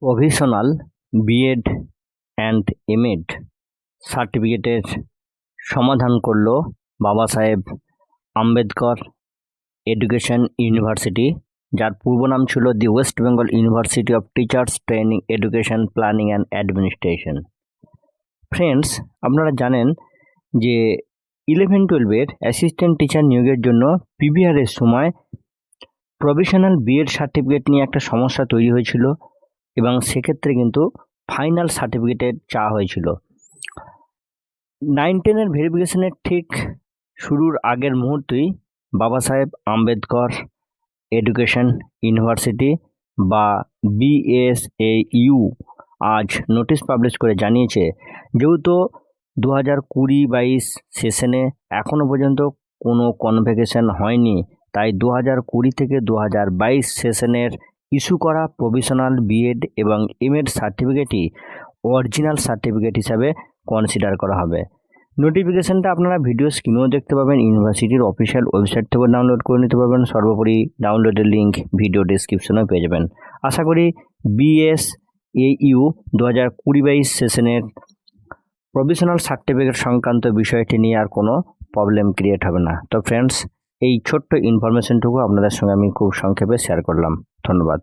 Provisional B Ed and M.Ed. সার্টিফিকেটের সমাধান করল বাবা সাহেব আম্বেদকর এডুকেশন ইউনিভার্সিটি, যার পূর্ব নাম ছিল the West Bengal University of Teachers Training Education Planning and Administration. Friends, আপনারা জানেন যে 11-12 অ্যাসিস্ট্যান্ট টিচার নিয়োগের জন্য পিভিআরের সময় প্রভিশনাল বিএড সার্টিফিকেট নিয়ে একটা সমস্যা তৈরি হয়েছিল এবং সেক্ষেত্রে কিন্তু ফাইনাল সার্টিফিকেটের চাওয়া হয়েছিল। 9-10 ভেরিফিকেশনের ঠিক শুরুর আগের মুহূর্তেই বাবা সাহেব আম্বেদকর এডুকেশন ইউনিভার্সিটি বা BSAU আজ নোটিশ পাবলিশ করে জানিয়েছে, যেহেতু 2020-22 সেশনে এখনও পর্যন্ত কোনো কনভোকেশন হয়নি, তাই 2020 থেকে 2022 সেশনের ইস্যু করা প্রভিশনাল বিএড এবং এমএড সার্টিফিকেটই অরিজিনাল সার্টিফিকেট হিসাবে কনসিডার করা হবে। নোটিফিকেশনটা আপনারা ভিডিও স্ক্রিনেও দেখতে পাবেন, ইউনিভার্সিটির অফিসিয়াল ওয়েবসাইট থেকে ডাউনলোড করে নিতে পারবেন। সর্বোপরি ডাউনলোডের লিঙ্ক ভিডিও ডিসক্রিপশনেও পেয়ে যাবেন। আশা করি BSAU 2020-22 সেশনের প্রভিশনাল সার্টিফিকেট সংক্রান্ত বিষয়টি নিয়ে আর কোনো প্রবলেম ক্রিয়েট হবে না। তো ফ্রেন্ডস, এই ছোট্ট ইনফরমেশনটুকু আপনাদের সঙ্গে আমি খুব সংক্ষেপে শেয়ার করলাম। ধন্যবাদ।